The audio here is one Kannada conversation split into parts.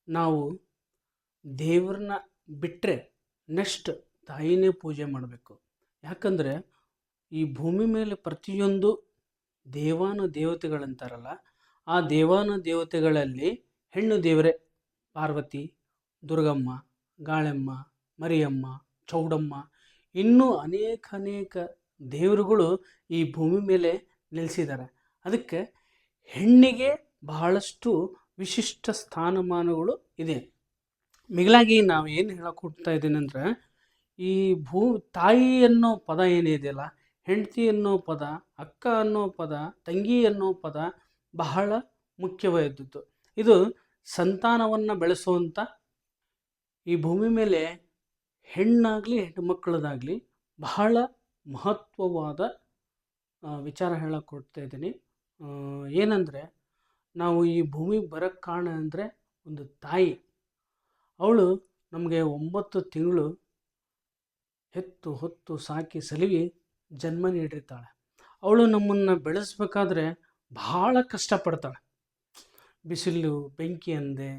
ನಾವು ದೇವ್ರನ್ನ ಬಿಟ್ಟರೆ ನೆಕ್ಸ್ಟ್ ತಾಯಿನೇ ಪೂಜೆ ಮಾಡಬೇಕು. ಯಾಕಂದರೆ ಈ ಭೂಮಿ ಮೇಲೆ ಪ್ರತಿಯೊಂದು ದೇವಾನು ದೇವತೆಗಳಂತಾರಲ್ಲ, ಆ ದೇವಾನು ದೇವತೆಗಳಲ್ಲಿ ಹೆಣ್ಣು ದೇವರೇ ಪಾರ್ವತಿ, ದುರ್ಗಮ್ಮ, ಗಾಳೆಮ್ಮ, ಮರಿಯಮ್ಮ, ಚೌಡಮ್ಮ, ಇನ್ನೂ ಅನೇಕ ದೇವರುಗಳು ಈ ಭೂಮಿ ಮೇಲೆ ನೆಲೆಸಿದ್ದಾರೆ. ಅದಕ್ಕೆ ಹೆಣ್ಣಿಗೆ ಬಹಳಷ್ಟು ವಿಶಿಷ್ಟ ಸ್ಥಾನಮಾನಗಳು ಇದೆ. ಮಿಗಿಲಾಗಿ ನಾವು ಏನು ಹೇಳಕ್ಕೆ ಹೋಗ್ತಾ ಇದ್ದೀನಿ ಅಂದರೆ, ಈ ತಾಯಿ ಅನ್ನೋ ಪದ ಏನಿದೆಯಲ್ಲ, ಹೆಂಡತಿ ಅನ್ನೋ ಪದ, ಅಕ್ಕ ಅನ್ನೋ ಪದ, ತಂಗಿ ಅನ್ನೋ ಪದ ಬಹಳ ಮುಖ್ಯವಾದದ್ದು. ಇದು ಸಂತಾನವನ್ನು ಬೆಳೆಸುವಂಥ ಈ ಭೂಮಿ ಮೇಲೆ ಹೆಣ್ಣಾಗಲಿ ಹೆಣ್ಣು ಮಕ್ಕಳದಾಗಲಿ ಬಹಳ ಮಹತ್ವವಾದ ವಿಚಾರ ಹೇಳಕ್ಕೆ ಕೊಡ್ತಾ ಇದ್ದೀನಿ. ಏನಂದರೆ, ನಾವು ಈ ಭೂಮಿಗೆ ಬರೋಕ್ಕೆ ಕಾರಣ ಅಂದರೆ ಒಂದು ತಾಯಿ. ಅವಳು ನಮಗೆ 9 ತಿಂಗಳು ಹೆತ್ತು ಹೊತ್ತು ಸಾಕಿ ಸಲುವಿ ಜನ್ಮ ನೀಡಿರ್ತಾಳೆ. ಅವಳು ನಮ್ಮನ್ನು ಬೆಳೆಸ್ಬೇಕಾದ್ರೆ ಭಾಳ ಕಷ್ಟಪಡ್ತಾಳೆ. ಬಿಸಿಲು ಬೆಂಕಿ ಅನ್ನದೆ,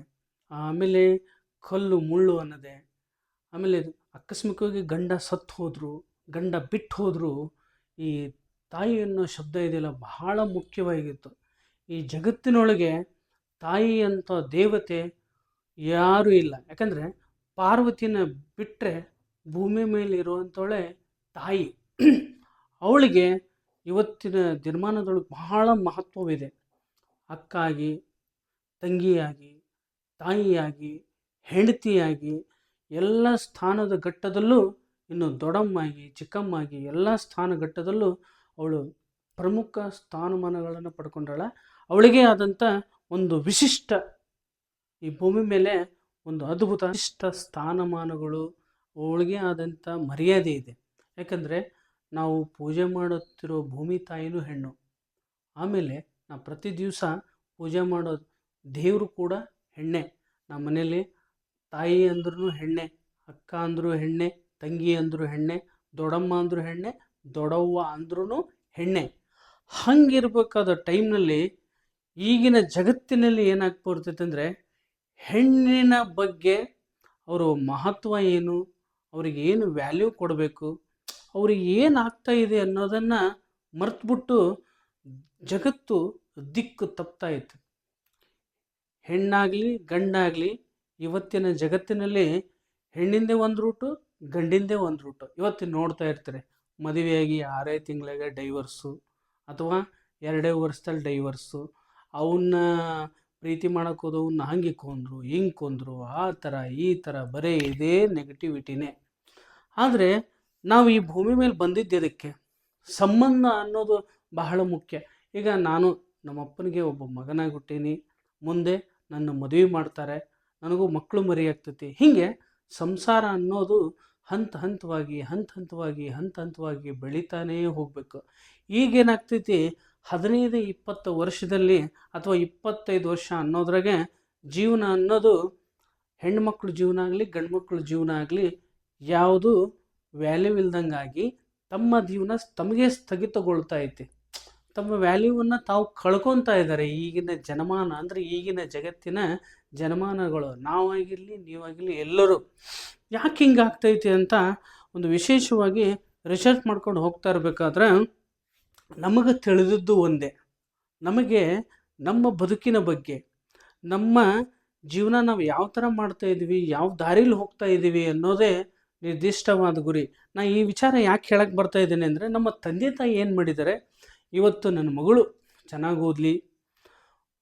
ಆಮೇಲೆ ಕಲ್ಲು ಮುಳ್ಳು ಅನ್ನದೆ, ಆಮೇಲೆ ಆಕಸ್ಮಿಕವಾಗಿ ಗಂಡ ಸತ್ತು ಹೋದರು, ಗಂಡ ಬಿಟ್ಟು ಹೋದರೂ ಈ ತಾಯಿ ಅನ್ನೋ ಶಬ್ದ ಇದೆಯಲ್ಲ ಬಹಳ ಮುಖ್ಯವಾಗಿತ್ತು. ಈ ಜಗತ್ತಿನೊಳಗೆ ತಾಯಿ ಅಂತ ದೇವತೆ ಯಾರೂ ಇಲ್ಲ. ಯಾಕಂದರೆ ಪಾರ್ವತಿನ ಬಿಟ್ಟರೆ ಭೂಮಿ ಮೇಲೆ ಇರುವಂಥವಳೆ ತಾಯಿ. ಅವಳಿಗೆ ಇವತ್ತಿನ ದಿನಮಾನದೊಳಗೆ ಬಹಳ ಮಹತ್ವವಿದೆ. ಅಕ್ಕಾಗಿ, ತಂಗಿಯಾಗಿ, ತಾಯಿಯಾಗಿ, ಹೆಂಡತಿಯಾಗಿ ಎಲ್ಲ ಸ್ಥಾನದ ಘಟ್ಟದಲ್ಲೂ, ಇನ್ನು ದೊಡ್ಡಮ್ಮಾಗಿ, ಚಿಕ್ಕಮ್ಮಾಗಿ ಎಲ್ಲ ಸ್ಥಾನಘಟ್ಟದಲ್ಲೂ ಅವಳು ಪ್ರಮುಖ ಸ್ಥಾನಮಾನಗಳನ್ನು ಪಡ್ಕೊಂಡಾಳ. ಅವಳಿಗೆ ಆದಂಥ ಒಂದು ವಿಶಿಷ್ಟ, ಈ ಭೂಮಿ ಮೇಲೆ ಒಂದು ಅದ್ಭುತ ವಿಶಿಷ್ಟ ಸ್ಥಾನಮಾನಗಳು, ಅವಳಿಗೆ ಆದಂಥ ಮರ್ಯಾದೆ ಇದೆ. ಯಾಕಂದರೆ ನಾವು ಪೂಜೆ ಮಾಡುತ್ತಿರೋ ಭೂಮಿ ತಾಯಿನೂ ಹೆಣ್ಣು. ಆಮೇಲೆ ನಾವು ಪ್ರತಿ ದಿವಸ ಪೂಜೆ ಮಾಡೋ ದೇವರು ಕೂಡ ಹೆಣ್ಣೆ. ನಮ್ಮ ಮನೇಲಿ ತಾಯಿ ಅಂದ್ರೂ ಹೆಣ್ಣೆ, ಅಕ್ಕ ಅಂದರೂ ಹೆಣ್ಣೆ, ತಂಗಿ ಅಂದರೂ ಹೆಣ್ಣೆ, ದೊಡ್ಡಮ್ಮ ಅಂದರೂ ಹೆಣ್ಣೆ, ದೊಡ್ಡವ್ವ ಅಂದ್ರೂ ಹೆಣ್ಣೆ. ಹಂಗಿರ್ಬೇಕಾದ ಟೈಮ್ನಲ್ಲಿ ಈಗಿನ ಜಗತ್ತಿನಲ್ಲಿ ಏನಾಗ್ತಾ ಬರ್ತೈತೆ ಅಂದರೆ, ಹೆಣ್ಣಿನ ಬಗ್ಗೆ ಅವರು ಮಹತ್ವ ಏನು, ಅವರಿಗೆ ಏನು ವ್ಯಾಲ್ಯೂ ಕೊಡಬೇಕು, ಅವ್ರಿಗೆ ಏನಾಗ್ತಾ ಇದೆ ಅನ್ನೋದನ್ನು ಮರೆತುಬಿಟ್ಟು ಜಗತ್ತು ದಿಕ್ಕು ತಪ್ತಾ ಇತ್ತು. ಹೆಣ್ಣಾಗಲಿ ಗಂಡಾಗಲಿ ಇವತ್ತಿನ ಜಗತ್ತಿನಲ್ಲಿ ಹೆಣ್ಣಿಂದೇ ಒಂದು ರೂಟು, ಗಂಡಿಂದೇ ಒಂದು ರೂಟು. ಇವತ್ತು ನೋಡ್ತಾ ಇರ್ತಾರೆ, ಮದುವೆಯಾಗಿ 6 ತಿಂಗಳಿಗೆ ಡೈವರ್ಸು, ಅಥವಾ 2 ವರ್ಷದಲ್ಲಿ ಡೈವರ್ಸು. ಅವನ್ನ ಪ್ರೀತಿ ಮಾಡೋಕ್ಕೆ ಹೋದವನ್ನ ಹಂಗೆ ಕೊಂದರು, ಹಿಂಗೆ ಕೊಂದರು, ಆ ಥರ ಈ ಥರ ಬರೀ ಇದೇ ನೆಗೆಟಿವಿಟಿನೇ. ಆದರೆ ನಾವು ಈ ಭೂಮಿ ಮೇಲೆ ಬಂದಿದ್ದಕ್ಕೆ ಸಂಬಂಧ ಅನ್ನೋದು ಬಹಳ ಮುಖ್ಯ. ಈಗ ನಾನು ನಮ್ಮಪ್ಪನಿಗೆ ಒಬ್ಬ ಮಗನಾಗಿ ಹುಟ್ಟೀನಿ, ಮುಂದೆ ನನ್ನ ಮದುವೆ ಮಾಡ್ತಾರೆ, ನನಗೂ ಮಕ್ಕಳು ಮರಿ ಆಗ್ತೈತಿ. ಹೀಗೆ ಸಂಸಾರ ಅನ್ನೋದು ಹಂತ ಹಂತವಾಗಿ ಬೆಳೀತಾನೇ ಹೋಗಬೇಕು. ಈಗೇನಾಗ್ತೈತಿ, 15-20 ವರ್ಷದಲ್ಲಿ ಅಥವಾ 25 ವರ್ಷ ಅನ್ನೋದ್ರಾಗೆ ಜೀವನ ಅನ್ನೋದು, ಹೆಣ್ಮಕ್ಳ ಜೀವನ ಆಗಲಿ ಗಂಡು ಮಕ್ಕಳ ಜೀವನ ಆಗಲಿ ಯಾವುದು ವ್ಯಾಲ್ಯೂ ಇಲ್ದಂಗಾಗಿ ತಮ್ಮ ಜೀವನ ತಮಗೆ ಸ್ಥಗಿತಗೊಳ್ತಾ ಐತಿ. ತಮ್ಮ ವ್ಯಾಲ್ಯೂವನ್ನು ತಾವು ಕಳ್ಕೊತಾ ಇದ್ದಾರೆ ಈಗಿನ ಜನಮಾನ. ಅಂದರೆ ಈಗಿನ ಜಗತ್ತಿನ ಜನಮಾನಗಳು, ನಾವಾಗಿರಲಿ ನೀವಾಗಿರಲಿ ಎಲ್ಲರೂ. ಯಾಕೆ ಹಿಂಗೆ ಆಗ್ತೈತಿ ಅಂತ ಒಂದು ವಿಶೇಷವಾಗಿ ರಿಸರ್ಚ್ ಮಾಡ್ಕೊಂಡು ಹೋಗ್ತಾ ಇರಬೇಕಾದ್ರೆ ನಮಗೆ ತಿಳಿದದ್ದು ಒಂದೇ. ನಮಗೆ ನಮ್ಮ ಬದುಕಿನ ಬಗ್ಗೆ, ನಮ್ಮ ಜೀವನ ನಾವು ಯಾವ ಥರ ಮಾಡ್ತಾಯಿದ್ದೀವಿ, ಯಾವ ದಾರಿಲಿ ಹೋಗ್ತಾ ಇದ್ದೀವಿ ಅನ್ನೋದೇ ನಿರ್ದಿಷ್ಟವಾದ ಗುರಿ. ನಾ ಈ ವಿಚಾರ ಯಾಕೆ ಹೇಳಕ್ಕೆ ಬರ್ತಾ ಇದ್ದೇನೆ ಅಂದರೆ, ನಮ್ಮ ತಂದೆ ತಾಯಿ ಏನು ಮಾಡಿದ್ದಾರೆ, ಇವತ್ತು ನನ್ನ ಮಗಳು ಚೆನ್ನಾಗಿ ಓದಲಿ,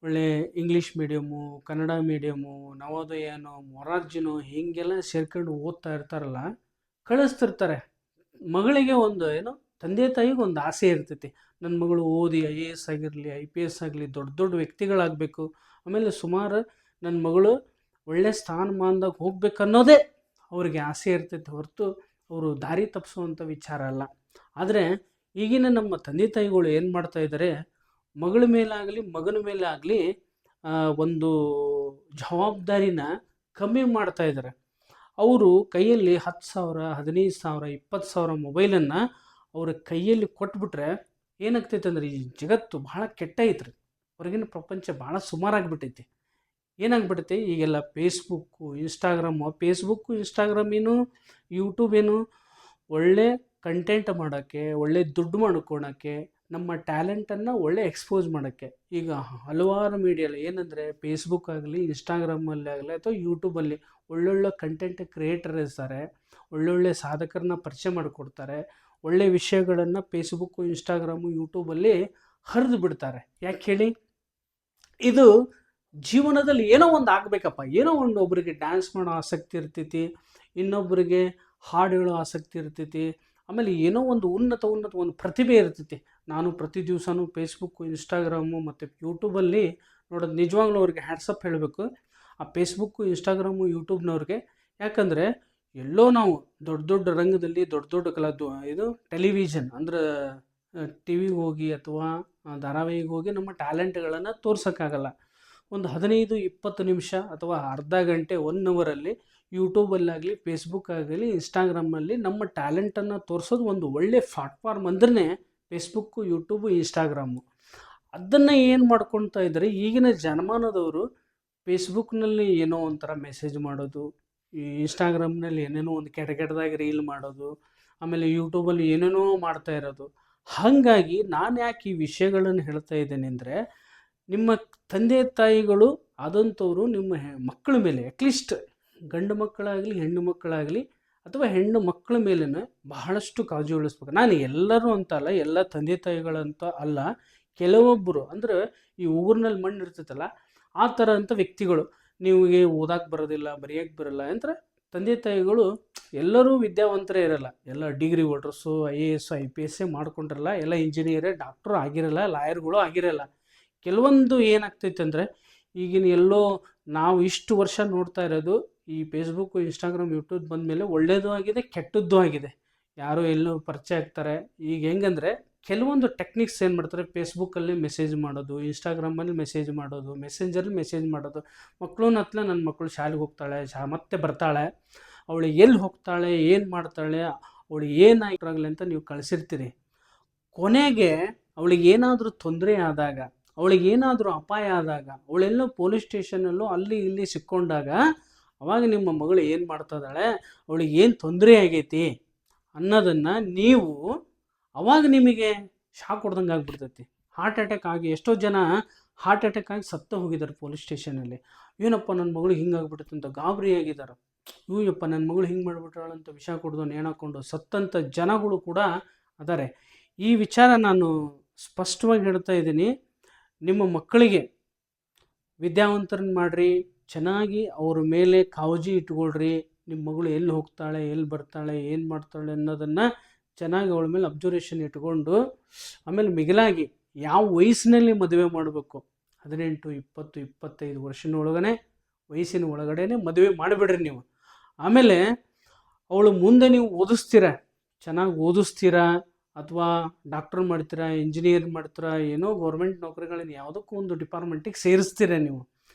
ಒಳ್ಳೆ ಇಂಗ್ಲೀಷ್ ಮೀಡಿಯಮ್ಮು, ಕನ್ನಡ ಮೀಡಿಯಮ್ಮು, ನವೋದಯನೋ ಮೊರಾರ್ಜಿನೋ ಹೀಗೆಲ್ಲ ಸೇರ್ಕೊಂಡು ಓದ್ತಾ ಇರ್ತಾರಲ್ಲ, ಕಳಿಸ್ತಿರ್ತಾರೆ. ಮಗಳಿಗೆ ಒಂದು ಏನೋ ತಂದೆ ತಾಯಿಗೆ ಒಂದು ಆಸೆ ಇರ್ತೈತಿ, ನನ್ನ ಮಗಳು ಓದಿ IAS ಆಗಿರಲಿ, IPS ಆಗಲಿ, ದೊಡ್ಡ ವ್ಯಕ್ತಿಗಳಾಗಬೇಕು, ಆಮೇಲೆ ಸುಮಾರು ನನ್ನ ಮಗಳು ಒಳ್ಳೆ ಸ್ಥಾನಮಾನದಾಗ ಹೋಗ್ಬೇಕು ಅನ್ನೋದೇ ಅವ್ರಿಗೆ ಆಸೆ ಇರ್ತೈತಿ, ಹೊರತು ಅವರು ದಾರಿ ತಪ್ಪಿಸುವಂಥ ವಿಚಾರ ಅಲ್ಲ. ಆದರೆ ಈಗಿನ ನಮ್ಮ ತಂದೆ ತಾಯಿಗಳು ಏನು ಮಾಡ್ತಾ ಇದ್ದಾರೆ, ಮಗಳ ಮೇಲಾಗಲಿ ಮಗನ ಮೇಲೆ ಆಗಲಿ ಒಂದು ಜವಾಬ್ದಾರಿನ ಕಮ್ಮಿ ಮಾಡ್ತಾ ಇದ್ದಾರೆ. ಅವರು ಕೈಯಲ್ಲಿ 10,000, 15,000, 20,000 ಮೊಬೈಲನ್ನು ಅವ್ರ ಕೈಯಲ್ಲಿ ಕೊಟ್ಬಿಟ್ರೆ ಏನಾಗ್ತೈತೆ ಅಂದ್ರೆ, ಈ ಜಗತ್ತು ಭಾಳ ಕೆಟ್ಟ ಐತ್ರಿ, ಹೊರಗಿನ ಪ್ರಪಂಚ ಭಾಳ ಸುಮಾರಾಗಿಬಿಟ್ಟೈತಿ. ಏನಾಗ್ಬಿಡುತ್ತೆ ಈಗೆಲ್ಲ ಫೇಸ್ಬುಕ್ಕು ಇನ್ಸ್ಟಾಗ್ರಾಮ್ ಏನು ಯೂಟ್ಯೂಬ್ ಏನು ಒಳ್ಳೆ ಕಂಟೆಂಟ್ ಮಾಡೋಕ್ಕೆ, ಒಳ್ಳೆ ದುಡ್ಡು ಮಾಡ್ಕೊಳಕ್ಕೆ, ನಮ್ಮ ಟ್ಯಾಲೆಂಟನ್ನು ಒಳ್ಳೆ ಎಕ್ಸ್ಪೋಸ್ ಮಾಡೋಕ್ಕೆ ಈಗ ಹಲವಾರು ಮೀಡಿಯಲ್ಲಿ ಏನಂದರೆ ಫೇಸ್ಬುಕ್ ಆಗಲಿ, ಇನ್ಸ್ಟಾಗ್ರಾಮಲ್ಲಿ ಆಗಲಿ ಅಥವಾ ಯೂಟ್ಯೂಬಲ್ಲಿ ಒಳ್ಳೊಳ್ಳೆ ಕಂಟೆಂಟ್ ಕ್ರಿಯೇಟರ್ ಇರ್ತಾರೆ, ಒಳ್ಳೊಳ್ಳೆ ಸಾಧಕರನ್ನ ಪರಿಚಯ ಮಾಡಿಕೊಡ್ತಾರೆ, ಒಳ್ಳೆ ವಿಷಯಗಳನ್ನು ಫೇಸ್ಬುಕ್ಕು, ಇನ್ಸ್ಟಾಗ್ರಾಮು, ಯೂಟ್ಯೂಬಲ್ಲಿ ಹರಿದು ಬಿಡ್ತಾರೆ. ಯಾಕೆ ಹೇಳಿ? ಇದು ಜೀವನದಲ್ಲಿ ಏನೋ ಒಂದು ಆಗಬೇಕಪ್ಪ, ಏನೋ ಒಂದು, ಒಬ್ಬರಿಗೆ ಡ್ಯಾನ್ಸ್ ಮಾಡೋ ಆಸಕ್ತಿ ಇರ್ತೈತಿ, ಇನ್ನೊಬ್ಬರಿಗೆ ಹಾಡು ಹೇಳೋ ಆಸಕ್ತಿ ಇರ್ತೈತಿ, ಆಮೇಲೆ ಏನೋ ಒಂದು ಉನ್ನತ ಒಂದು ಪ್ರತಿಭೆ ಇರ್ತೈತಿ. ನಾನು ಪ್ರತಿ ದಿವಸನೂ ಫೇಸ್ಬುಕ್ಕು, ಇನ್ಸ್ಟಾಗ್ರಾಮು ಮತ್ತು ಯೂಟ್ಯೂಬಲ್ಲಿ ನೋಡೋದು ನಿಜವಾಗ್ಲೂ ಅವ್ರಿಗೆ ಹ್ಯಾಟ್ಸಪ್ ಹೇಳಬೇಕು, ಆ ಫೇಸ್ಬುಕ್ಕು, ಇನ್ಸ್ಟಾಗ್ರಾಮು, ಯೂಟ್ಯೂಬ್ನವ್ರಿಗೆ. ಯಾಕಂದರೆ ಎಲ್ಲೋ ನಾವು ದೊಡ್ಡ ದೊಡ್ಡ ರಂಗದಲ್ಲಿ ದೊಡ್ಡ ದೊಡ್ಡ ಇದು ಟೆಲಿವಿಷನ್ ಅಂದರೆ ಟಿ ವಿಗೆ ಹೋಗಿ ಅಥವಾ ಧಾರಾವಾಹಿಗೆ ಹೋಗಿ ನಮ್ಮ ಟ್ಯಾಲೆಂಟ್ಗಳನ್ನು ತೋರ್ಸೋಕ್ಕಾಗಲ್ಲ. ಒಂದು 15-20 ನಿಮಿಷ ಅಥವಾ ಅರ್ಧ ಗಂಟೆ 1 ಅವರಲ್ಲಿ ಯೂಟ್ಯೂಬಲ್ಲಾಗಲಿ, ಫೇಸ್ಬುಕ್ ಆಗಲಿ, ಇನ್ಸ್ಟಾಗ್ರಾಮಲ್ಲಿ ನಮ್ಮ ಟ್ಯಾಲೆಂಟನ್ನು ತೋರಿಸೋದು ಒಂದು ಒಳ್ಳೆ ಪ್ಲಾಟ್ಫಾರ್ಮ್ ಅಂದ್ರೆ ಫೇಸ್ಬುಕ್ಕು, ಯೂಟ್ಯೂಬು, ಇನ್ಸ್ಟಾಗ್ರಾಮು. ಅದನ್ನು ಏನು ಮಾಡ್ಕೊಳ್ತಾ ಇದ್ದಾರೆ ಈಗಿನ ಜನಮಾನದವರು? ಫೇಸ್ಬುಕ್ನಲ್ಲಿ ಏನೋ ಒಂಥರ ಮೆಸೇಜ್ ಮಾಡೋದು, ಈ ಇನ್ಸ್ಟಾಗ್ರಾಮ್ನಲ್ಲಿ ಏನೇನೋ ಒಂದು ಕೆಟ್ಟದಾಗಿ ರೀಲ್ ಮಾಡೋದು, ಆಮೇಲೆ ಯೂಟ್ಯೂಬಲ್ಲಿ ಏನೇನೋ ಮಾಡ್ತಾ ಇರೋದು. ಹಾಗಾಗಿ ನಾನು ಯಾಕೆ ಈ ವಿಷಯಗಳನ್ನು ಹೇಳ್ತಾ ಇದ್ದೇನೆ ಅಂದರೆ, ನಿಮ್ಮ ತಂದೆ ತಾಯಿಗಳು ಆದಂಥವರು ನಿಮ್ಮ ಮಕ್ಕಳ ಮೇಲೆ ಅಟ್ಲೀಸ್ಟ್ ಗಂಡು ಮಕ್ಕಳಾಗಲಿ ಹೆಣ್ಣು ಮಕ್ಕಳಾಗಲಿ ಅಥವಾ ಹೆಣ್ಣು ಮಕ್ಕಳ ಮೇಲೇ ಬಹಳಷ್ಟು ಕಾಳಜಿ ವಹಿಸ್ಬೇಕು. ನಾನು ಎಲ್ಲರೂ ಅಂತ ಅಲ್ಲ, ಎಲ್ಲ ತಂದೆ ತಾಯಿಗಳಂತ ಅಲ್ಲ, ಕೆಲವೊಬ್ಬರು ಅಂದರೆ ಈ ಊರಿನಲ್ಲಿ ಮಣ್ಣು ಇರ್ತೈತಲ್ಲ ಆ ಥರ ಅಂಥ ವ್ಯಕ್ತಿಗಳು, ನಿಮಗೆ ಓದಕ್ಕೆ ಬರೋದಿಲ್ಲ, ಬರೆಯೋಕ್ಕೆ ಬರೋಲ್ಲ ಅಂದರೆ ತಂದೆ ತಾಯಿಗಳು ಎಲ್ಲರೂ ವಿದ್ಯಾವಂತರೇ ಇರಲ್ಲ, ಎಲ್ಲ ಡಿಗ್ರಿ ಹೋಲ್ಡರ್ಸು, IAS IPS ಮಾಡ್ಕೊಂಡಿರಲ್ಲ, ಎಲ್ಲ ಇಂಜಿನಿಯರೇ, ಡಾಕ್ಟ್ರು ಆಗಿರಲ್ಲ, ಲಾಯರ್ಗಳು ಆಗಿರಲ್ಲ. ಕೆಲವೊಂದು ಏನಾಗ್ತೈತೆ ಅಂದರೆ ಈಗಿನ ಎಲ್ಲೋ ನಾವು ಇಷ್ಟು ವರ್ಷ ನೋಡ್ತಾ ಇರೋದು ಈ ಫೇಸ್ಬುಕ್ಕು, ಇನ್ಸ್ಟಾಗ್ರಾಮ್, ಯೂಟ್ಯೂಬ್ ಬಂದ ಮೇಲೆ ಒಳ್ಳೆಯದು ಆಗಿದೆ, ಕೆಟ್ಟದ್ದು ಆಗಿದೆ. ಯಾರೋ ಎಲ್ಲೋ ಪರಿಚಯ ಆಗ್ತಾರೆ. ಈಗ ಹೆಂಗಂದರೆ ಕೆಲವೊಂದು ಟೆಕ್ನಿಕ್ಸ್ ಏನು ಮಾಡ್ತಾರೆ, ಫೇಸ್ಬುಕ್ಕಲ್ಲಿ ಮೆಸೇಜ್ ಮಾಡೋದು, ಇನ್ಸ್ಟಾಗ್ರಾಮಲ್ಲಿ ಮೆಸೇಜ್ ಮಾಡೋದು, ಮೆಸೆಂಜರಲ್ಲಿ ಮೆಸೇಜ್ ಮಾಡೋದು. ಮಕ್ಕಳು ನನ್ನ ಮಕ್ಕಳು ಶಾಲೆಗೆ ಹೋಗ್ತಾಳೆ, ಮತ್ತೆ ಬರ್ತಾಳೆ, ಅವಳು ಎಲ್ಲಿ ಹೋಗ್ತಾಳೆ, ಏನು ಮಾಡ್ತಾಳೆ, ಅವಳು ಏನಾಗಿರಾಗಲಿ ಅಂತ ನೀವು ಕಳಿಸಿರ್ತೀರಿ. ಕೊನೆಗೆ ಅವಳಿಗೆ ಏನಾದರೂ ತೊಂದರೆ ಆದಾಗ, ಅವಳಿಗೇನಾದರೂ ಅಪಾಯ ಆದಾಗ, ಅವಳೆಲ್ಲೋ ಪೊಲೀಸ್ ಸ್ಟೇಷನಲ್ಲೋ ಅಲ್ಲಿ ಇಲ್ಲಿ ಸಿಕ್ಕೊಂಡಾಗ ಅವಾಗ ನಿಮ್ಮ ಮಗಳು ಏನು ಮಾಡ್ತಾಯಿದ್ದಾಳೆ, ಅವಳಿಗೆ ಏನು ತೊಂದರೆ ಆಗೈತಿ ಅನ್ನೋದನ್ನು ನೀವು ಅವಾಗ ನಿಮಗೆ ಶಾಕ್ ಹೊಡ್ದಂಗೆ ಆಗಿಬಿಡ್ತೈತಿ. ಹಾರ್ಟ್ ಅಟ್ಯಾಕ್ ಆಗಿ ಎಷ್ಟೋ ಜನ ಹಾರ್ಟ್ ಅಟ್ಯಾಕ್ ಆಗಿ ಸತ್ತು ಹೋಗಿದ್ದಾರೆ ಪೊಲೀಸ್ ಸ್ಟೇಷನಲ್ಲಿ. ಏನಪ್ಪ ನನ್ನ ಮಗಳು ಹಿಂಗಾಗ್ಬಿಡುತ್ತೆ ಅಂತ ಗಾಬರಿ ಆಗಿದ್ದಾರೆ. ಅಯ್ಯಪ್ಪ ನನ್ನ ಮಗಳು ಹಿಂಗೆ ಮಾಡಿಬಿಟ್ರಾಳಂತ ವಿಷ ಕುಡ್ದು ನೇಣಾಕೊಂಡು ಸತ್ತಂಥ ಜನಗಳು ಕೂಡ ಅದಾರೆ. ಈ ವಿಚಾರ ನಾನು ಸ್ಪಷ್ಟವಾಗಿ ಹೇಳ್ತಾ ಇದ್ದೀನಿ. ನಿಮ್ಮ ಮಕ್ಕಳಿಗೆ ವಿದ್ಯಾವಂತರನ್ನ ಮಾಡಿರಿ, ಚೆನ್ನಾಗಿ ಅವ್ರ ಮೇಲೆ ಕಾಳಜಿ ಇಟ್ಕೊಳ್ರಿ. ನಿಮ್ಮ ಮಗಳು ಎಲ್ಲಿ ಹೋಗ್ತಾಳೆ, ಎಲ್ಲಿ ಬರ್ತಾಳೆ, ಏನು ಮಾಡ್ತಾಳೆ ಅನ್ನೋದನ್ನು ಚೆನ್ನಾಗಿ ಅವಳ ಮೇಲೆ ಅಬ್ಸರ್ವೇಷನ್ ಇಟ್ಕೊಂಡು, ಆಮೇಲೆ ಮಿಗಿಲಾಗಿ ಯಾವ ವಯಸ್ಸಿನಲ್ಲಿ ಮದುವೆ ಮಾಡಬೇಕು, 18, 20, 25 ವರ್ಷದೊಳಗನೆ ವಯಸ್ಸಿನ ಒಳಗಡೆ ಮದುವೆ ಮಾಡಿಬಿಡ್ರಿ ನೀವು. ಆಮೇಲೆ ಅವಳು ಮುಂದೆ ನೀವು ಓದಿಸ್ತೀರ, ಚೆನ್ನಾಗಿ ಓದಿಸ್ತೀರಾ, ಅಥವಾ ಡಾಕ್ಟರ್ ಮಾಡ್ತೀರಾ, ಇಂಜಿನಿಯರ್ ಮಾಡ್ತೀರಾ, ಏನೋ ಗೌರ್ಮೆಂಟ್ ನೌಕರಿಗಳನ್ನ ಯಾವುದಕ್ಕೂ ಒಂದು ಡಿಪಾರ್ಟ್ಮೆಂಟಿಗೆ ಸೇರಿಸ್ತೀರ. ನೀವು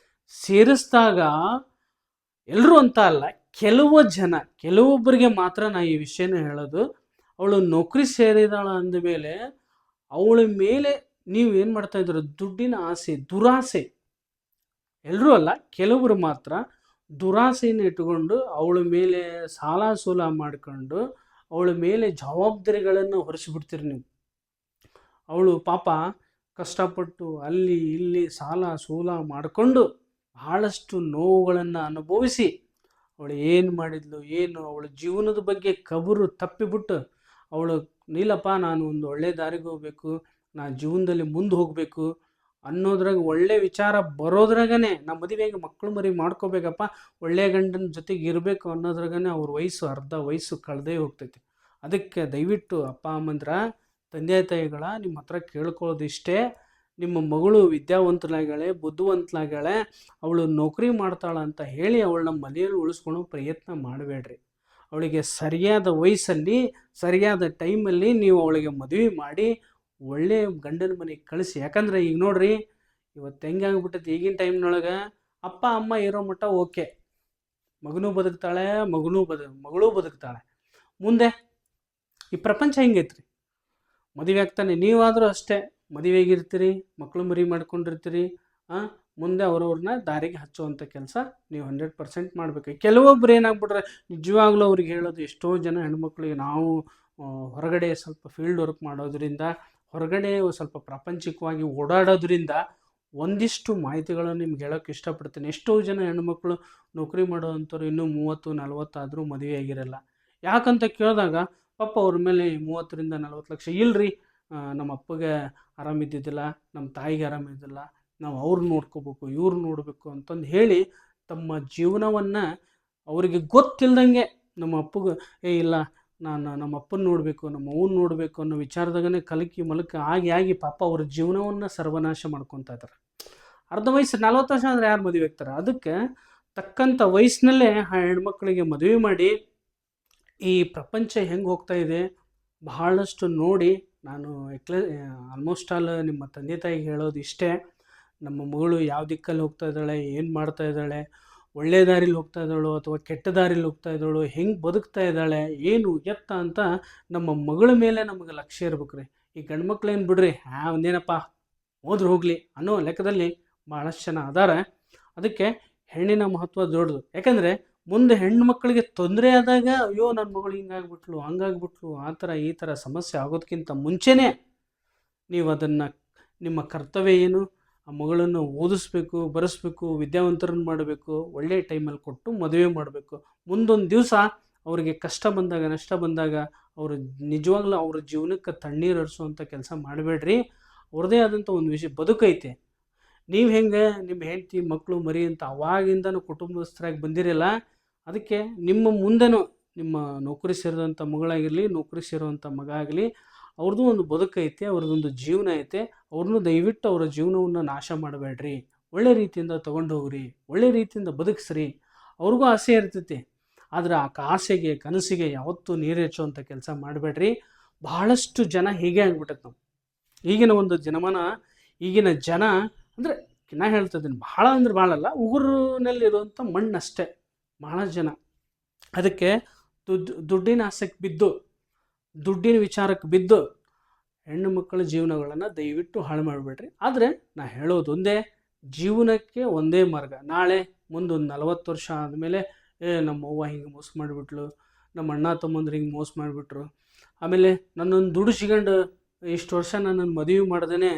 ಸೇರಿಸಿದಾಗ ಎಲ್ಲರೂ ಅಂತ ಅಲ್ಲ, ಕೆಲವೊಬ್ಬರಿಗೆ ಮಾತ್ರ ನಾನು ಈ ವಿಷಯನ ಹೇಳೋದು. ಅವಳು ನೌಕರಿ ಸೇರಿದಾಳ ಅಂದಮೇಲೆ ಅವಳ ಮೇಲೆ ನೀವು ಏನು ಮಾಡ್ತಾಯಿದ್ರು, ದುಡ್ಡಿನ ಆಸೆ, ದುರಾಸೆ, ಎಲ್ಲರೂ ಅಲ್ಲ ಕೆಲವರು ಮಾತ್ರ ದುರಾಸೆಯನ್ನು ಇಟ್ಟುಕೊಂಡು ಅವಳ ಮೇಲೆ ಸಾಲ ಸೂಲ ಮಾಡಿಕೊಂಡು ಅವಳ ಮೇಲೆ ಜವಾಬ್ದಾರಿಗಳನ್ನು ಹೊರಿಸಿಬಿಡ್ತೀರಿ ನೀವು. ಅವಳು ಪಾಪ ಕಷ್ಟಪಟ್ಟು ಅಲ್ಲಿ ಇಲ್ಲಿ ಸಾಲ ಸೂಲ ಮಾಡಿಕೊಂಡು ಬಹಳಷ್ಟು ನೋವುಗಳನ್ನು ಅನುಭವಿಸಿ ಅವಳು ಏನು ಮಾಡಿದ್ಲು, ಏನು ಅವಳ ಜೀವನದ ಬಗ್ಗೆ ಕಬರು ತಪ್ಪಿಬಿಟ್ಟು ಅವಳು ನೀಲಪ್ಪ ನಾನು ಒಂದು ಒಳ್ಳೆ ದಾರಿಗೆ ಹೋಗಬೇಕು, ನಾನು ಜೀವನದಲ್ಲಿ ಮುಂದೆ ಹೋಗಬೇಕು ಅನ್ನೋದ್ರಾಗ ಒಳ್ಳೆ ವಿಚಾರ ಬರೋದ್ರಾಗನೇ ನಮ್ಮ ಮದುವೆಗೆ ಮಕ್ಕಳು ಮರಿ ಮಾಡ್ಕೋಬೇಕಪ್ಪ, ಒಳ್ಳೆಯ ಗಂಡನ ಜೊತೆಗೆ ಇರಬೇಕು ಅನ್ನೋದ್ರಾಗನೇ ಅವ್ರ ಅರ್ಧ ವಯಸ್ಸು ಕಳೆದೇ ಹೋಗ್ತೈತಿ. ಅದಕ್ಕೆ ದಯವಿಟ್ಟು ಅಪ್ಪ ಅಮ್ಮಂದ್ರ, ತಂದೆ ತಾಯಿಗಳ ನಿಮ್ಮ ಹತ್ರ ಕೇಳ್ಕೊಳ್ಳೋದಿಷ್ಟೇ, ನಿಮ್ಮ ಮಗಳು ವಿದ್ಯಾವಂತಲಾಗ್ಯಾಳೆ, ಬುದ್ಧಿವಂತಲಾಗ್ಯಾಳೆ, ಅವಳು ನೌಕರಿ ಮಾಡ್ತಾಳ ಅಂತ ಹೇಳಿ ಅವಳನ್ನ ಮನೆಯಲ್ಲಿ ಉಳಿಸ್ಕೊಳ್ಳೋ ಪ್ರಯತ್ನ ಮಾಡಬೇಡ್ರಿ. ಅವಳಿಗೆ ಸರಿಯಾದ ವಯಸ್ಸಲ್ಲಿ ಸರಿಯಾದ ಟೈಮಲ್ಲಿ ನೀವು ಅವಳಿಗೆ ಮದುವೆ ಮಾಡಿ ಒಳ್ಳೆಯ ಗಂಡನ ಮನೆಗೆ ಕಳಿಸಿ. ಯಾಕಂದರೆ ಈಗ ನೋಡ್ರಿ, ಇವತ್ತು ಹೆಂಗೆ ಆಗ್ಬಿಟ್ಟೈತಿ ಈಗಿನ ಟೈಮ್ನೊಳಗೆ, ಅಪ್ಪ ಅಮ್ಮ ಇರೋ ಮಟ್ಟ ಓಕೆ, ಮಗನೂ ಬದುಕ್ತಾಳೆ, ಮಗಳೂ ಬದುಕ್ತಾಳೆ. ಮುಂದೆ ಈ ಪ್ರಪಂಚ ಹೆಂಗೈತ್ರಿ, ಮದುವೆ ಆಗ್ತಾನೆ. ನೀವಾದರೂ ಅಷ್ಟೇ, ಮದುವೆಗಿರ್ತೀರಿ, ಮಕ್ಕಳು ಮರಿ ಮಾಡ್ಕೊಂಡಿರ್ತೀರಿ, ಮುಂದೆ ಅವ್ರವ್ರನ್ನ ದಾರಿಗೆ ಹಚ್ಚುವಂಥ ಕೆಲಸ ನೀವು 100% ಮಾಡಬೇಕು. ಕೆಲವೊಬ್ರು ಏನಾಗ್ಬಿಟ್ರೆ ನಿಜವಾಗ್ಲೂ ಅವ್ರಿಗೆ ಹೇಳೋದು, ಎಷ್ಟೋ ಜನ ಹೆಣ್ಮಕ್ಳಿಗೆ ನಾವು ಹೊರಗಡೆ ಸ್ವಲ್ಪ ಫೀಲ್ಡ್ ವರ್ಕ್ ಮಾಡೋದ್ರಿಂದ, ಹೊರಗಡೆ ಸ್ವಲ್ಪ ಪ್ರಾಪಂಚಿಕವಾಗಿ ಓಡಾಡೋದ್ರಿಂದ ಒಂದಿಷ್ಟು ಮಾಹಿತಿಗಳನ್ನು ನಿಮ್ಗೆ ಹೇಳೋಕ್ಕೆ ಇಷ್ಟಪಡ್ತೀನಿ. ಎಷ್ಟೋ ಜನ ಹೆಣ್ಮಕ್ಳು ನೌಕರಿ ಮಾಡೋವಂಥವ್ರು ಇನ್ನೂ 30-40 ಆದರೂ ಮದುವೆ ಆಗಿರಲ್ಲ. ಯಾಕಂತ ಕೇಳಿದಾಗ ಪಾಪ ಅವ್ರ ಮೇಲೆ 30-40 ಲಕ್ಷ ಇಲ್ರಿ, ನಮ್ಮ ಅಪ್ಪಗೆ ಆರಾಮಿದ್ದಿದ್ದಿಲ್ಲ, ನಮ್ಮ ತಾಯಿಗೆ ಆರಾಮಿದ್ದಿಲ್ಲ, ನಾವು ಅವ್ರು ನೋಡ್ಕೋಬೇಕು, ಇವ್ರು ನೋಡಬೇಕು ಅಂತಂದು ಹೇಳಿ ತಮ್ಮ ಜೀವನವನ್ನು ಅವರಿಗೆ ಗೊತ್ತಿಲ್ದಂಗೆ ನಮ್ಮ ಅಪ್ಪಗೆ ಇಲ್ಲ ನಾನು ನಮ್ಮ ಅಪ್ಪನ ನೋಡಬೇಕು, ನಮ್ಮ ಅವ್ನ ನೋಡಬೇಕು ಅನ್ನೋ ವಿಚಾರದಾಗನೇ ಕಲಕಿ ಮಲಕ ಆಗಿ ಪಾಪ ಅವ್ರ ಜೀವನವನ್ನು ಸರ್ವನಾಶ ಮಾಡ್ಕೊತಾ ಇದ್ದಾರೆ. ಅರ್ಧ ವಯಸ್ಸು 40 ವರ್ಷ ಅಂದರೆ ಯಾರು ಮದುವೆ ಆಗ್ತಾರೆ? ಅದಕ್ಕೆ ತಕ್ಕಂಥ ವಯಸ್ಸಿನಲ್ಲೇ ಆ ಹೆಣ್ಮಕ್ಳಿಗೆ ಮದುವೆ ಮಾಡಿ ಈ ಪ್ರಪಂಚ ಹೆಂಗೆ ಹೋಗ್ತಾ ಇದೆ ಬಹಳಷ್ಟು ನೋಡಿ ನಾನು ಆಲ್ಮೋಸ್ಟ್ ಆಲ್ ನಿಮ್ಮ ತಂದೆ ತಾಯಿಗೆ ಹೇಳೋದು ಇಷ್ಟೇ, ನಮ್ಮ ಮಗಳು ಯಾವ ದಿಕ್ಕಲ್ಲಿ ಹೋಗ್ತಾ ಇದ್ದಾಳೆ, ಏನು ಮಾಡ್ತಾ ಇದ್ದಾಳೆ, ಒಳ್ಳೆ ದಾರಿಲಿ ಹೋಗ್ತಾ ಇದ್ದಾಳೋ ಅಥವಾ ಕೆಟ್ಟ ದಾರಿಲಿ ಹೋಗ್ತಾ ಇದ್ದಾಳೋ, ಹೆಂಗೆ ಬದುಕ್ತಾ ಇದ್ದಾಳೆ, ಏನು ಎತ್ತ ಅಂತ ನಮ್ಮ ಮಗಳ ಮೇಲೆ ನಮಗೆ ಲಕ್ಷ್ಯ ಇರ್ಬೇಕು ರೀ. ಈ ಗಂಡು ಮಕ್ಳೇನು ಬಿಡ್ರಿ, ಒಂದೇನಪ್ಪ ಹೋದ್ರೆ ಹೋಗಲಿ ಅನ್ನೋ ಲೆಕ್ಕದಲ್ಲಿ ಭಾಳಷ್ಟು ಜನ ಅದಾರೆ. ಅದಕ್ಕೆ ಹೆಣ್ಣಿನ ಮಹತ್ವ ದೊಡ್ಡದು. ಯಾಕಂದರೆ ಮುಂದೆ ಹೆಣ್ಣು ಮಕ್ಕಳಿಗೆ ತೊಂದರೆ ಆದಾಗ ಅಯ್ಯೋ ನನ್ನ ಮಗಳು ಹಿಂಗಾಗ್ಬಿಟ್ಲು, ಹಂಗಾಗ್ಬಿಟ್ಲು, ಆ ಥರ ಈ ಥರ ಸಮಸ್ಯೆ ಆಗೋದಕ್ಕಿಂತ ಮುಂಚೆನೇ ನೀವು ಅದನ್ನು ನಿಮ್ಮ ಕರ್ತವ್ಯ ಏನು, ಆ ಮಗಳನ್ನು ಓದಿಸ್ಬೇಕು, ಬರೆಸ್ಬೇಕು, ವಿದ್ಯಾವಂತರನ್ನು ಮಾಡಬೇಕು, ಒಳ್ಳೆಯ ಟೈಮಲ್ಲಿ ಕೊಟ್ಟು ಮದುವೆ ಮಾಡಬೇಕು. ಮುಂದೊಂದು ದಿವಸ ಅವರಿಗೆ ಕಷ್ಟ ಬಂದಾಗ, ನಷ್ಟ ಬಂದಾಗ ಅವರು ನಿಜವಾಗ್ಲೂ ಅವ್ರ ಜೀವನಕ್ಕೆ ತಣ್ಣೀರು ಹರಿಸುವಂಥ ಕೆಲಸ ಮಾಡಬೇಡ್ರಿ. ಅವ್ರದ್ದೇ ಆದಂಥ ಒಂದು ವಿಷಯ ಬದುಕೈತೆ. ನೀವು ಹೆಂಗೆ ನಿಮ್ಮ ಹೆಂಡತಿ ಮಕ್ಕಳು ಮರಿ ಅಂತ ಅವಾಗಿಂದನೂ ಕುಟುಂಬಸ್ಥರಾಗಿ ಬಂದಿರಲ್ಲ, ಅದಕ್ಕೆ ನಿಮ್ಮ ಮುಂದೆನೂ ನಿಮ್ಮ ನೌಕರಿ ಸೇರಿದಂಥ ಮಗಳಾಗಿರಲಿ, ನೌಕರಿ ಸೇರುವಂಥ ಮಗ ಆಗಲಿ, ಅವ್ರದ್ದು ಒಂದು ಬದುಕೈತೆ, ಅವ್ರದ್ದೊಂದು ಜೀವನ ಐತೆ. ಅವ್ರನ್ನೂ ದಯವಿಟ್ಟು ಅವರ ಜೀವನವನ್ನು ನಾಶ ಮಾಡಬೇಡ್ರಿ, ಒಳ್ಳೆ ರೀತಿಯಿಂದ ತೊಗೊಂಡು ಹೋಗ್ರಿ, ಒಳ್ಳೆ ರೀತಿಯಿಂದ ಬದುಕಿಸ್ರಿ. ಅವ್ರಿಗೂ ಆಸೆ ಇರ್ತೈತಿ, ಆದರೆ ಆ ಆಸೆಗೆ ಕನಸಿಗೆ ಯಾವತ್ತೂ ನೀರು ಹೆಚ್ಚುವಂಥ ಕೆಲಸ ಮಾಡಬೇಡ್ರಿ. ಬಹಳಷ್ಟು ಜನ ಹೀಗೆ ಆಗ್ಬಿಟ್ಟೈತೆ. ನಾವು ಈಗಿನ ಒಂದು ಈಗಿನ ಜನ ಅಂದರೆ ನಾ ಹೇಳ್ತಾ ಇದ್ದೀನಿ, ಭಾಳ ಅಂದ್ರೆ ಭಾಳಲ್ಲ, ಉಗುರಿನಲ್ಲಿರುವಂಥ ಮಣ್ಣಷ್ಟೇ ಭಾಳ ಜನ. ಅದಕ್ಕೆ ದುಡ್ಡಿನ ಆಸೆಗೆ ಬಿದ್ದು, ದುಡ್ಡಿನ ವಿಚಾರಕ್ಕೆ ಬಿದ್ದು ಹೆಣ್ಣು ಮಕ್ಕಳ ಜೀವನಗಳನ್ನು ದಯವಿಟ್ಟು ಹಾಳು ಮಾಡಬೇಡ್ರಿ. ಆದರೆ ನಾ ಹೇಳೋದು ಒಂದೇ, ಜೀವನಕ್ಕೆ ಒಂದೇ ಮಾರ್ಗ. ನಾಳೆ ಮುಂದೊಂದು 40 ವರ್ಷ ಆದಮೇಲೆ ನಮ್ಮ ಅವ್ವ ಹಿಂಗೆ ಮೋಸ ಮಾಡಿಬಿಟ್ಲು, ನಮ್ಮ ಅಣ್ಣ ತಮ್ಮಂದ್ರೆ ಹಿಂಗೆ ಮೋಸ ಮಾಡಿಬಿಟ್ರು, ಆಮೇಲೆ ನನ್ನೊಂದು ದುಡ್ಡು ಸಿಗಂಡು ಇಷ್ಟು ವರ್ಷ ನನ್ನನ್ನು ಮದುವೆ ಮಾಡ್ದೇ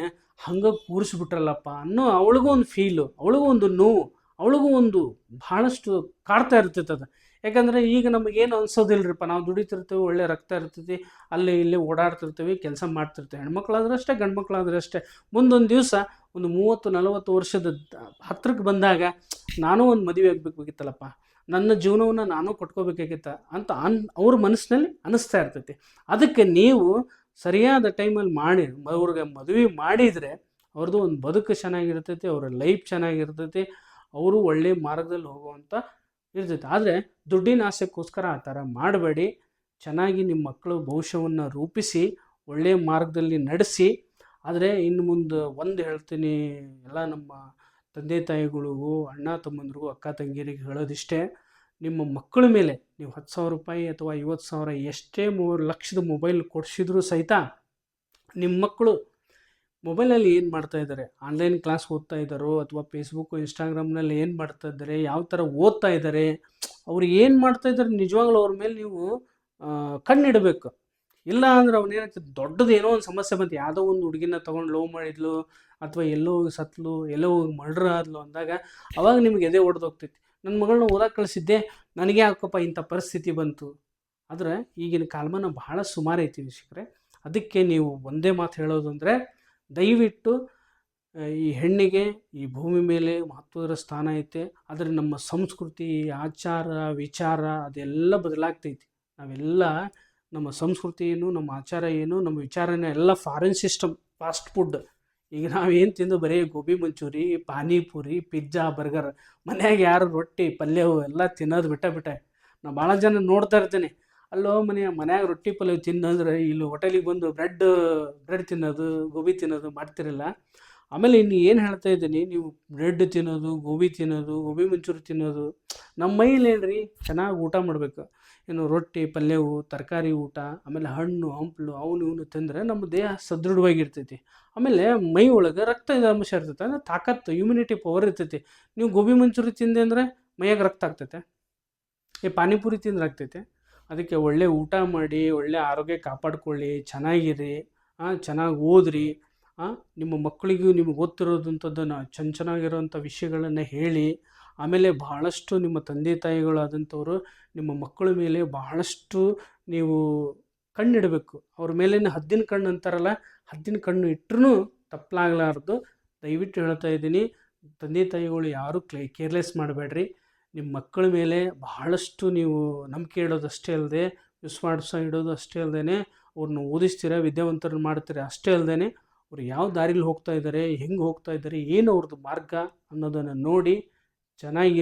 ಹಂಗೆ ಕೂರಿಸ್ಬಿಟ್ರಲ್ಲಪ್ಪ ಅನ್ನೋ ಅವಳಿಗೂ ಒಂದು ಫೀಲು, ಅವಳಿಗೂ ಒಂದು ನೋವು, ಅವಳಿಗೂ ಒಂದು ಭಾಳಷ್ಟು ಕಾಡ್ತಾ ಇರ್ತೈತೆ ಅದು. ಯಾಕಂದರೆ ಈಗ ನಮಗೇನು ಅನ್ಸೋದಿಲ್ಲರಿಪ್ಪ, ನಾವು ದುಡಿತಿರ್ತೀವಿ, ಒಳ್ಳೆ ರಕ್ತ ಇರ್ತೈತಿ, ಅಲ್ಲಿ ಇಲ್ಲಿ ಓಡಾಡ್ತಿರ್ತೀವಿ, ಕೆಲಸ ಮಾಡ್ತಿರ್ತೀವಿ. ಹೆಣ್ಮಕ್ಳಾದ್ರೆ ಅಷ್ಟೇ, ಗಂಡು ಮಕ್ಕಳಾದ್ರೆ ಅಷ್ಟೇ. ಮುಂದೊಂದು ದಿವಸ ಒಂದು 30-40 ವರ್ಷದ ಹತ್ರಕ್ಕೆ ಬಂದಾಗ ನಾನೂ ಒಂದು ಮದುವೆ ಆಗಬೇಕಾಗಿತ್ತಲ್ಲಪ್ಪ, ನನ್ನ ಜೀವನವನ್ನು ನಾನು ಕೊಟ್ಕೋಬೇಕಾಗಿತ್ತ ಅಂತ ಅವ್ರ ಮನಸ್ಸಿನಲ್ಲಿ ಅನ್ನಿಸ್ತಾ ಇರ್ತೈತಿ. ಅದಕ್ಕೆ ನೀವು ಸರಿಯಾದ ಟೈಮಲ್ಲಿ ಅವ್ರಿಗೆ ಮದುವೆ ಮಾಡಿದರೆ ಅವ್ರದ್ದು ಒಂದು ಬದುಕು ಚೆನ್ನಾಗಿರ್ತೈತಿ, ಅವರ ಲೈಫ್ ಚೆನ್ನಾಗಿರ್ತೈತಿ, ಅವರು ಒಳ್ಳೆಯ ಮಾರ್ಗದಲ್ಲಿ ಹೋಗುವಂಥ ಇರ್ತೈತಿ. ಆದರೆ ದುಡ್ಡಿನ ಆಸೆಗೋಸ್ಕರ ಆ ಥರ ಮಾಡಬೇಡಿ. ಚೆನ್ನಾಗಿ ನಿಮ್ಮ ಮಕ್ಕಳು ಭವಿಷ್ಯವನ್ನು ರೂಪಿಸಿ ಒಳ್ಳೆಯ ಮಾರ್ಗದಲ್ಲಿ ನಡೆಸಿ. ಆದರೆ ಇನ್ನು ಮುಂದೆ ಒಂದು ಹೇಳ್ತೀನಿ, ಎಲ್ಲ ನಮ್ಮ ತಂದೆ ತಾಯಿಗಳಿಗೂ, ಅಣ್ಣ ತಮ್ಮಂದ್ರಿಗೂ, ಅಕ್ಕ ತಂಗಿಯರಿಗೆ ಹೇಳೋದಿಷ್ಟೇ, ನಿಮ್ಮ ಮಕ್ಕಳ ಮೇಲೆ ನೀವು 10,000 ರೂಪಾಯಿ ಅಥವಾ 50,000 ಎಷ್ಟೇ 3 ಲಕ್ಷದ ಮೊಬೈಲ್ ಕೊಡಿಸಿದ್ರೂ ಸಹಿತ ನಿಮ್ಮ ಮಕ್ಕಳು ಮೊಬೈಲಲ್ಲಿ ಏನು ಮಾಡ್ತಾ ಇದ್ದಾರೆ, ಆನ್ಲೈನ್ ಕ್ಲಾಸ್ ಓದ್ತಾ ಇದ್ದಾರೋ ಅಥವಾ ಫೇಸ್ಬುಕ್ಕು ಇನ್ಸ್ಟಾಗ್ರಾಮ್ನಲ್ಲಿ ಏನು ಮಾಡ್ತಾ ಇದ್ದಾರೆ, ಯಾವ ಥರ ಓದ್ತಾ ಇದ್ದಾರೆ, ಅವ್ರು ಏನು ಮಾಡ್ತಾ ಇದ್ದಾರೆ, ನಿಜವಾಗ್ಲೂ ಅವ್ರ ಮೇಲೆ ನೀವು ಕಣ್ಣಿಡಬೇಕು. ಇಲ್ಲ ಅಂದ್ರೆ ಅವನೇನಾಗ್ತದೆ, ದೊಡ್ಡದು ಏನೋ ಒಂದು ಸಮಸ್ಯೆ ಬಂತು, ಯಾವುದೋ ಒಂದು ಹುಡುಗಿನ ತೊಗೊಂಡು ಲವ್ ಮಾಡಿದ್ಲು ಅಥವಾ ಎಲ್ಲೋ ಸತ್ಲು, ಎಲ್ಲೋ ಮರ್ಡರ್ ಆದ್ಲು ಅಂದಾಗ ಅವಾಗ ನಿಮ್ಗೆ ಎದೆ ಹೊಡೆದೋಗ್ತೈತಿ. ನನ್ನ ಮಗಳನ್ನ ಓದಕ್ಕೆ ಕಳಿಸಿದ್ದೆ, ನನಗೆ ಯಾಕಪ್ಪ ಇಂಥ ಪರಿಸ್ಥಿತಿ ಬಂತು. ಆದರೆ ಈಗಿನ ಕಾಲಮಾನ ಬಹಳ ಸುಮಾರು ಐತಿ ವೀಕ್ಷಕರೇ. ಅದಕ್ಕೆ ನೀವು ಒಂದೇ ಮಾತು ಹೇಳೋದು ಅಂದರೆ, ದಯವಿಟ್ಟು ಈ ಹೆಣ್ಣಿಗೆ ಈ ಭೂಮಿ ಮೇಲೆ ಮಹತ್ವದ ಸ್ಥಾನ ಐತೆ. ಆದರೆ ನಮ್ಮ ಸಂಸ್ಕೃತಿ, ಆಚಾರ, ವಿಚಾರ ಅದೆಲ್ಲ ಬದಲಾಗ್ತೈತಿ. ನಾವೆಲ್ಲ ನಮ್ಮ ಸಂಸ್ಕೃತಿ ಏನು, ನಮ್ಮ ಆಚಾರ ಏನು, ನಮ್ಮ ವಿಚಾರನ ಎಲ್ಲ ಫಾರಿನ್ ಸಿಸ್ಟಮ್, ಫಾಸ್ಟ್ ಫುಡ್. ಈಗ ನಾವೇನು ತಿಂದು ಬರೀ ಗೋಬಿ ಮಂಚೂರಿ, ಪಾನಿಪುರಿ, ಪಿಜ್ಜಾ, ಬರ್ಗರ್, ಮನ್ಯಾಗ ಯಾರು ರೊಟ್ಟಿ ಪಲ್ಯವು ಎಲ್ಲ ತಿನ್ನೋದು ಬಿಟ್ಟೆ. ನಾನು ಭಾಳ ಜನ ನೋಡ್ತಾ ಇರ್ತೀನಿ, ಅಲ್ಲೋ ಮನ್ಯಾಗ ರೊಟ್ಟಿ ಪಲ್ಯ ತಿನ್ನೋದ್ರೆ ಇಲ್ಲಿ ಹೋಟೆಲಿಗೆ ಬಂದು ಬ್ರೆಡ್ ತಿನ್ನೋದು, ಗೋಬಿ ತಿನ್ನೋದು ಮಾಡ್ತಿರಲ್ಲ. ಆಮೇಲೆ ಇನ್ನು ಏನು ಹೇಳ್ತಾ ಇದ್ದೀನಿ, ನೀವು ಬ್ರೆಡ್ ತಿನ್ನೋದು, ಗೋಬಿ ತಿನ್ನೋದು, ಗೋಬಿ ಮಂಚೂರಿ ತಿನ್ನೋದು, ನಮ್ಮ ಮೈಲೇನ್ರಿ ಚೆನ್ನಾಗಿ ಊಟ ಮಾಡಬೇಕು. ಏನು ರೊಟ್ಟಿ ಪಲ್ಯವು ತರಕಾರಿ ಊಟ ಆಮೇಲೆ ಹಣ್ಣು ಹಂಪಲು ಅವನು ಇವನು ತಿಂದರೆ ನಮ್ಮ ದೇಹ ಸದೃಢವಾಗಿರ್ತೈತಿ. ಆಮೇಲೆ ಮೈ ಒಳಗೆ ರಕ್ತದ ಅಂಶ ಇರ್ತೈತೆ, ಅಂದರೆ ತಾಕತ್ತು ಇಮ್ಯುನಿಟಿ ಪವರ್ ಇರ್ತೈತಿ. ನೀವು ಗೋಬಿ ಮಂಚೂರಿ ತಿಂದೆ ಅಂದರೆ ಮೈಯಾಗ ರಕ್ತ ಆಗ್ತೈತೆ, ಈ ಪಾನಿಪುರಿ ತಿಂದ್ರೆ ಆಗ್ತೈತೆ. ಅದಕ್ಕೆ ಒಳ್ಳೆ ಊಟ ಮಾಡಿ ಒಳ್ಳೆ ಆರೋಗ್ಯ ಕಾಪಾಡ್ಕೊಳ್ಳಿ, ಚೆನ್ನಾಗಿರಿ, ಚೆನ್ನಾಗಿ ಓದ್ರಿ, ನಿಮ್ಮ ಮಕ್ಕಳಿಗೂ ನಿಮಗೆ ಗೊತ್ತಿರೋದಂಥದ್ದನ್ನು ಚೆನ್ನಾಗಿರೋಂಥ ವಿಷಯಗಳನ್ನು ಹೇಳಿ. ಆಮೇಲೆ ಬಹಳಷ್ಟು ನಿಮ್ಮ ತಂದೆ ತಾಯಿಗಳಾದಂಥವ್ರು ನಿಮ್ಮ ಮಕ್ಕಳ ಮೇಲೆ ಬಹಳಷ್ಟು ನೀವು ಕಣ್ಣಿಡಬೇಕು. ಅವ್ರ ಮೇಲಿನ ಹದ್ದಿನ ಕಣ್ಣು ಅಂತಾರಲ್ಲ, ಹದ್ದಿನ ಕಣ್ಣು ಇಟ್ಟರೂ ತಪ್ಪಲಾಗಲಾರ್ದು. ದಯವಿಟ್ಟು ಹೇಳ್ತಾ ಇದ್ದೀನಿ, ತಂದೆ ತಾಯಿಗಳು ಯಾರೂ ಕೇರ್ಲೆಸ್ ಮಾಡಬೇಡ್ರಿ. ನಿಮ್ಮ ಮಕ್ಕಳ ಮೇಲೆ ಬಹಳಷ್ಟು ನೀವು ನಂಬಿಕೆ ಇಡೋದಷ್ಟೇ ಅಲ್ಲದೆ, ವಿಶ್ವಾಸ ಇಡೋದು ಅಷ್ಟೇ ಅಲ್ಲದೆ, ಅವ್ರನ್ನ ಓದಿಸ್ತೀರ, ವಿದ್ಯಾವಂತರನ್ನು ಮಾಡ್ತೀರ ಅಷ್ಟೇ ಅಲ್ಲದೆ, ಅವ್ರು ಯಾವ ದಾರಿಲಿ ಹೋಗ್ತಾ ಇದ್ದಾರೆ, ಹೆಂಗೆ ಹೋಗ್ತಾ ಇದ್ದಾರೆ, ಏನು ಅವ್ರದ್ದು ಮಾರ್ಗ ಅನ್ನೋದನ್ನು ನೋಡಿ ಚೆನ್ನಾಗಿ